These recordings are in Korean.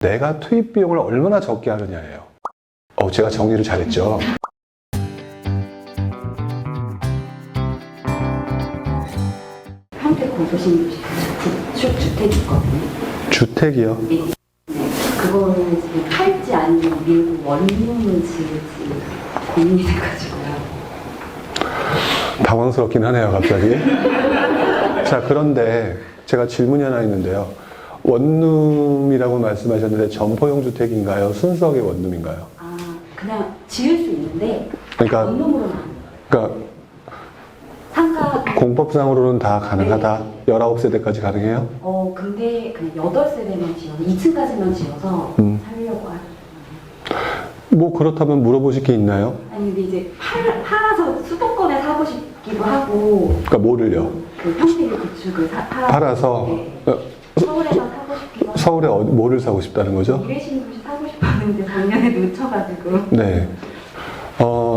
내가 투입 비용을 얼마나 적게 하느냐예요. 제가 정리를 잘했죠. 평택 공소신 주택이 있거든요. 주택이요? 네. 그거를 지금 팔지 아니면 밀고 원룸을 지을지 고민이 돼가지고요. 당황스럽긴 하네요, 갑자기. 자, 그런데 제가 질문이 하나 있는데요. 원룸이라고 말씀하셨는데 점포용 주택인가요? 순수하게 원룸인가요? 아, 그냥 지을 수 있는데 그러니까, 원룸으로는 그러니까 상가. 공법상으로는 다 가능하다. 19세대까지 가능해요? 근데 그냥 8세대만 지어서 2층까지만 지어서 살려고 하는. 뭐 그렇다면 물어보실 게 있나요? 아니 근데 이제 팔아서 수도권에 사고 싶기도 하고. 그러니까 뭐를요? 그 평택의 구축을 팔아서 네. 서울에서 사고 싶기도 하고. 서울에 뭐를 사고 싶다는 거죠? 미래신도시 사고 싶었는데 작년에 놓쳐가지고. 네.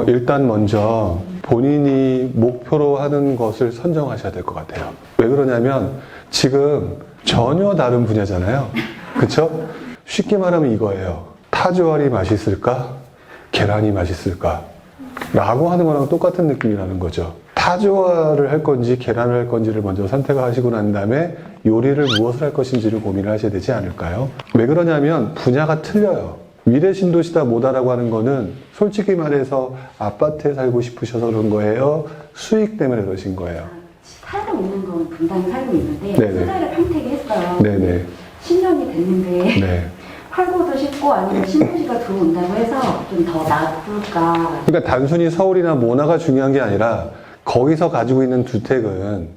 일단 먼저 본인이 목표로 하는 것을 선정하셔야 될 것 같아요. 왜 그러냐면 지금 전혀 다른 분야잖아요. 그쵸? 쉽게 말하면 이거예요. 타조알이 맛있을까? 계란이 맛있을까? 라고 하는 거랑 똑같은 느낌이라는 거죠. 타조알을 할 건지 계란을 할 건지를 먼저 선택하시고 난 다음에 요리를 무엇을 할 것인지를 고민을 하셔야 되지 않을까요? 왜 그러냐면 분야가 틀려요. 미래신도시다 뭐다라고 하는 거는 솔직히 말해서 아파트에 살고 싶으셔서 그런 거예요? 수익 때문에 그러신 거예요? 살고 있는 건 분당에 살고 있는데 네네. 투자를 평택에 했어요. 네네. 10년이 됐는데 네. 팔고도 싶고 아니면 신도시가 들어온다고 해서 좀 더 나쁠까. 그러니까 단순히 서울이나 모나가 중요한 게 아니라 거기서 가지고 있는 주택은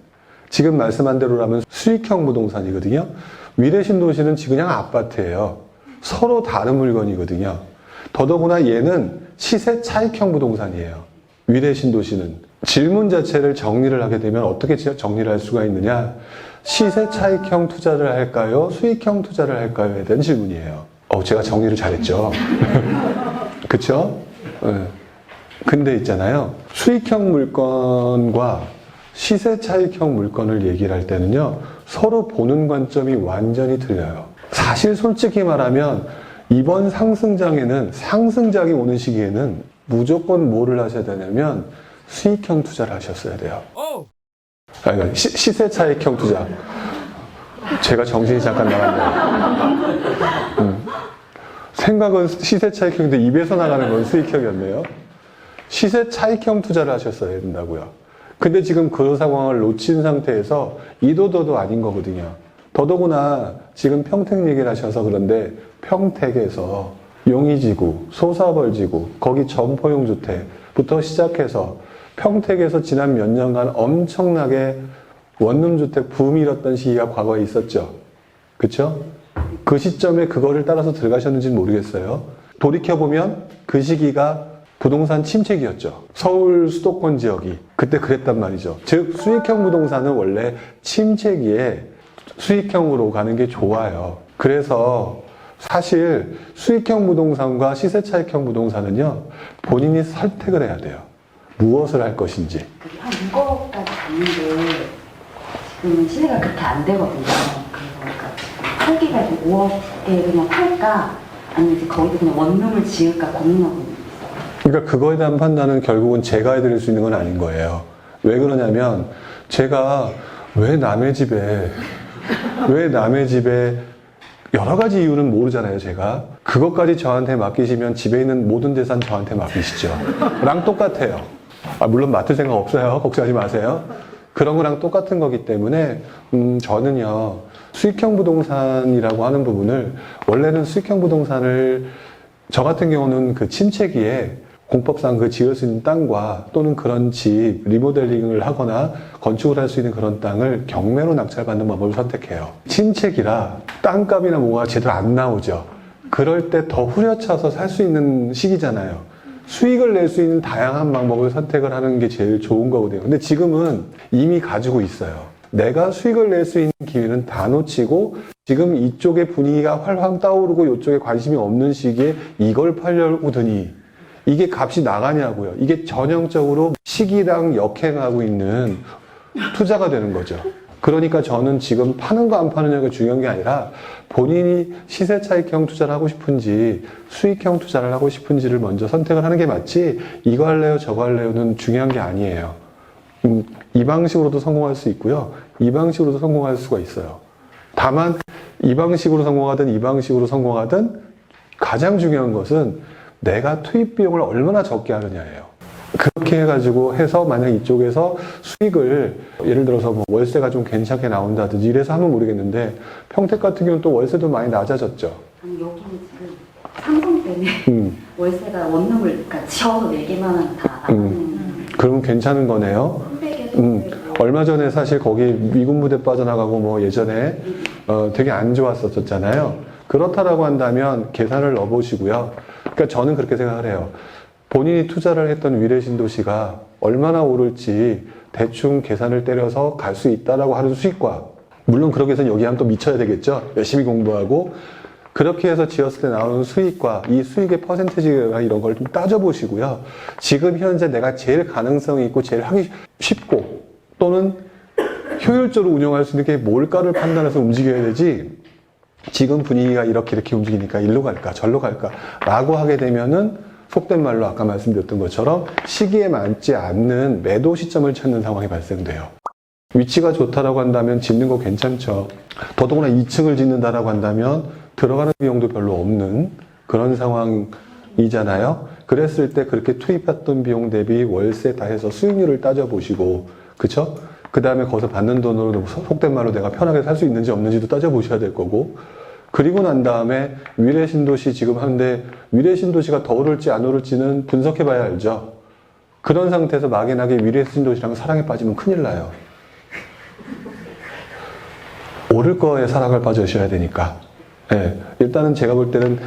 지금 말씀한 대로라면 수익형 부동산이거든요. 미래신도시는 지금 그냥 아파트예요. 서로 다른 물건이거든요. 더더구나 얘는 시세 차익형 부동산이에요. 미래신도시는. 질문 자체를 정리를 하게 되면 어떻게 정리를 할 수가 있느냐? 시세 차익형 투자를 할까요? 수익형 투자를 할까요?에 대한 질문이에요. 제가 정리를 잘했죠. 그쵸? 네. 근데 있잖아요. 수익형 물건과 시세 차익형 물건을 얘기를 할 때는요, 서로 보는 관점이 완전히 틀려요. 사실 솔직히 말하면 이번 상승장에는, 상승장이 오는 시기에는 무조건 뭐를 하셔야 되냐면 수익형 투자를 하셨어야 돼요. 그러니까 시세 차익형 투자. 제가 정신이 잠깐 나갔네요. 생각은 시세 차익형인데 입에서 나가는 건 수익형이었네요. 시세 차익형 투자를 하셨어야 된다고요. 근데 지금 그 상황을 놓친 상태에서 이도저도 아닌 거거든요. 더더구나 지금 평택 얘기를 하셔서 그런데 평택에서 용의지구, 소사벌지구, 거기 점포용 주택부터 시작해서 평택에서 지난 몇 년간 엄청나게 원룸주택 붐이 일었던 시기가 과거에 있었죠. 그쵸? 그 시점에 그거를 따라서 들어가셨는지는 모르겠어요. 돌이켜보면 그 시기가 부동산 침체기였죠. 서울 수도권 지역이. 그때 그랬단 말이죠. 즉, 수익형 부동산은 원래 침체기에 수익형으로 가는 게 좋아요. 그래서 사실 수익형 부동산과 시세차익형 부동산은요, 본인이 선택을 해야 돼요. 무엇을 할 것인지. 한 6억까지 갔는데 지금은 시세가 그렇게 안 되거든요. 그러니까 팔기가 5억에 그냥 팔까 아니면 이제 거기서 그냥 원룸을 지을까 고민하고 있는 거예요. 그러니까 그거에 대한 판단은 결국은 제가 해드릴 수 있는 건 아닌 거예요. 왜 그러냐면 제가 왜 남의 집에 여러 가지 이유는 모르잖아요, 제가. 그것까지 저한테 맡기시면 집에 있는 모든 재산 저한테 맡기시죠. 랑 똑같아요. 물론 맡을 생각 없어요. 걱정하지 마세요. 그런 거랑 똑같은 거기 때문에 저는요, 수익형 부동산이라고 하는 부분을 원래는 수익형 부동산을 저 같은 경우는 그 침체기에 공법상 그 지을 수 있는 땅과 또는 그런 집 리모델링을 하거나 건축을 할 수 있는 그런 땅을 경매로 낙찰받는 방법을 선택해요. 침체기라 땅값이나 뭐가 제대로 안 나오죠. 그럴 때 더 후려쳐서 살 수 있는 시기잖아요. 수익을 낼 수 있는 다양한 방법을 선택을 하는 게 제일 좋은 거거든요. 근데 지금은 이미 가지고 있어요. 내가 수익을 낼 수 있는 기회는 다 놓치고 지금 이쪽에 분위기가 활활 떠오르고 이쪽에 관심이 없는 시기에 이걸 팔려고 드니 이게 값이 나가냐고요. 이게 전형적으로 시기랑 역행하고 있는 투자가 되는 거죠. 그러니까 저는 지금 파는 거 안 파느냐가 중요한 게 아니라 본인이 시세 차익형 투자를 하고 싶은지 수익형 투자를 하고 싶은지를 먼저 선택을 하는 게 맞지, 이거 할래요 저거 할래요는 중요한 게 아니에요. 이 방식으로도 성공할 수 있고요, 이 방식으로도 성공할 수가 있어요. 다만 이 방식으로 성공하든 이 방식으로 성공하든 가장 중요한 것은 내가 투입 비용을 얼마나 적게 하느냐예요. 그렇게 해가지고 해서 만약 이쪽에서 수익을 예를 들어서 뭐 월세가 좀 괜찮게 나온다든지 이래서 하면 모르겠는데, 평택 같은 경우는 또 월세도 많이 낮아졌죠. 아니, 여기는 지금 삼성 때문에 월세가 원룸을 그러니까 지어서 내기만 하면 다 나가는. 그러면 괜찮은 거네요. 얼마 전에 사실 거기 미군 부대 빠져나가고 뭐 예전에 되게 안 좋았었잖아요. 그렇다라고 한다면 계산을 넣어보시고요. 그러니까 저는 그렇게 생각을 해요. 본인이 투자를 했던 위례신도시가 얼마나 오를지 대충 계산을 때려서 갈 수 있다라고 하는 수익과, 물론 그러기 위해서는 여기 하면 또 미쳐야 되겠죠. 열심히 공부하고 그렇게 해서 지었을 때 나오는 수익과 이 수익의 퍼센티지나 이런 걸 좀 따져보시고요. 지금 현재 내가 제일 가능성이 있고 제일 하기 쉽고 또는 효율적으로 운영할 수 있는 게 뭘까를 판단해서 움직여야 되지, 지금 분위기가 이렇게 움직이니까 일로 갈까 절로 갈까 라고 하게 되면은 속된 말로 아까 말씀드렸던 것처럼 시기에 맞지 않는 매도 시점을 찾는 상황이 발생돼요. 위치가 좋다라고 한다면 짓는 거 괜찮죠. 더더구나 2층을 짓는다라고 한다면 들어가는 비용도 별로 없는 그런 상황이잖아요. 그랬을 때 그렇게 투입했던 비용 대비 월세 다 해서 수익률을 따져보시고, 그쵸? 그 다음에 거기서 받는 돈으로 속된 말로 내가 편하게 살 수 있는지 없는지도 따져보셔야 될 거고, 그리고 난 다음에 위례신도시 지금 하는데 위례신도시가 더 오를지 안 오를지는 분석해봐야 알죠. 그런 상태에서 막연하게 위례신도시랑 사랑에 빠지면 큰일 나요. 오를 거에 사랑을 빠져셔야 되니까. 네, 일단은 제가 볼 때는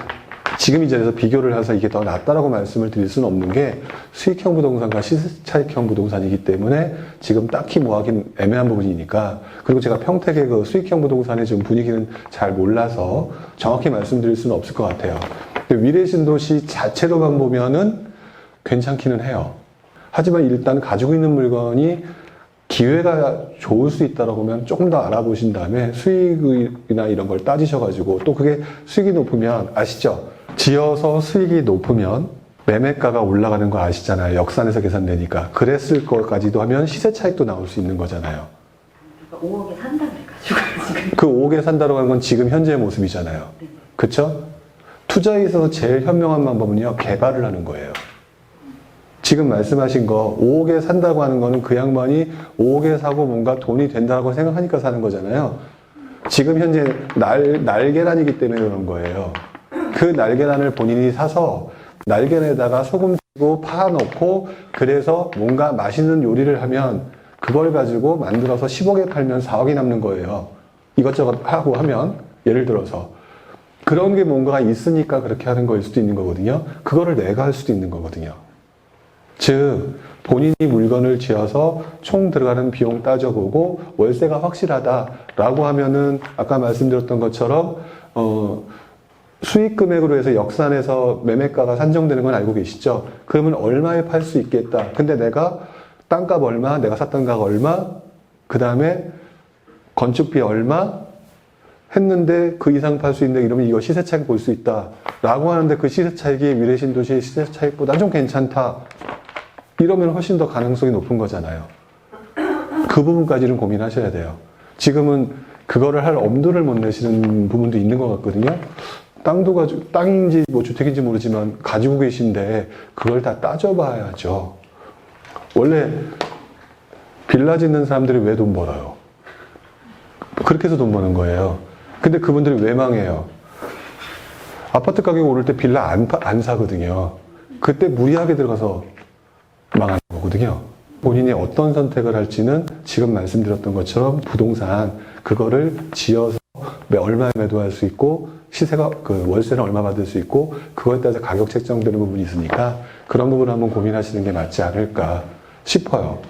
지금 이 자리에서 비교를 해서 이게 더 낫다라고 말씀을 드릴 수는 없는 게, 수익형 부동산과 시세차익형 부동산이기 때문에 지금 딱히 뭐 하긴 애매한 부분이니까. 그리고 제가 평택의 그 수익형 부동산의 지금 분위기는 잘 몰라서 정확히 말씀드릴 수는 없을 것 같아요. 근데 위례신도시 자체로만 보면은 괜찮기는 해요. 하지만 일단 가지고 있는 물건이 기회가 좋을 수 있다라고 하면 조금 더 알아보신 다음에 수익이나 이런 걸 따지셔가지고, 또 그게 수익이 높으면 아시죠? 지어서 수익이 높으면 매매가가 올라가는 거 아시잖아요. 역산해서 계산되니까. 그랬을 것까지도 하면 시세 차익도 나올 수 있는 거잖아요. 그러니까 5억에 산다 그래가지고 지금. 그 5억에 산다고 하는 건 지금 현재의 모습이잖아요. 네. 그쵸? 투자에 있어서 제일 현명한 방법은요, 개발을 하는 거예요. 지금 말씀하신 거 5억에 산다고 하는 거는 그 양반이 5억에 사고 뭔가 돈이 된다고 생각하니까 사는 거잖아요. 지금 현재 날계란이기 때문에 그런 거예요. 그 날계란을 본인이 사서 날계란에다가 소금 치고 파 넣고 그래서 뭔가 맛있는 요리를 하면 그걸 가지고 만들어서 10억에 팔면 4억이 남는 거예요. 이것저것 하고 하면, 예를 들어서 그런 게 뭔가가 있으니까 그렇게 하는 거일 수도 있는 거거든요. 그거를 내가 할 수도 있는 거거든요. 즉 본인이 물건을 지어서 총 들어가는 비용 따져보고 월세가 확실하다라고 하면은 아까 말씀드렸던 것처럼 수익 금액으로 해서 역산해서 매매가가 산정되는 건 알고 계시죠? 그러면 얼마에 팔 수 있겠다. 근데 내가 땅값 얼마, 내가 샀던 값 얼마, 그 다음에 건축비 얼마 했는데 그 이상 팔 수 있는데 이러면 이거 시세 차익 볼 수 있다 라고 하는데, 그 시세 차익이 위례신도시의 시세 차익보다 좀 괜찮다 이러면 훨씬 더 가능성이 높은 거잖아요. 그 부분까지는 고민하셔야 돼요. 지금은 그거를 할 엄두를 못 내시는 부분도 있는 것 같거든요. 땅인지 뭐 주택인지 모르지만 가지고 계신데 그걸 다 따져봐야죠. 원래 빌라 짓는 사람들이 왜 돈 벌어요? 그렇게 해서 돈 버는 거예요. 근데 그분들이 왜 망해요? 아파트 가격이 오를 때 빌라 안 사거든요. 그때 무리하게 들어가서 망하는 거거든요. 본인이 어떤 선택을 할지는 지금 말씀드렸던 것처럼 부동산, 그거를 지어서 얼마에 매도할 수 있고, 시세가, 월세는 얼마 받을 수 있고, 그거에 따라서 가격 책정되는 부분이 있으니까 그런 부분을 한번 고민하시는 게 맞지 않을까 싶어요.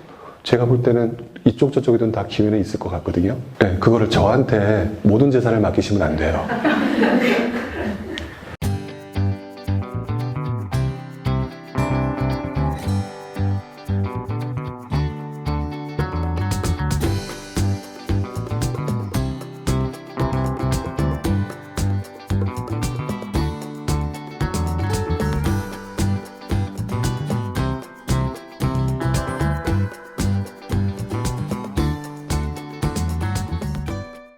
제가 볼 때는 이쪽 저쪽이든 다 기회는 있을 것 같거든요. 네, 그거를 저한테 모든 재산을 맡기시면 안 돼요.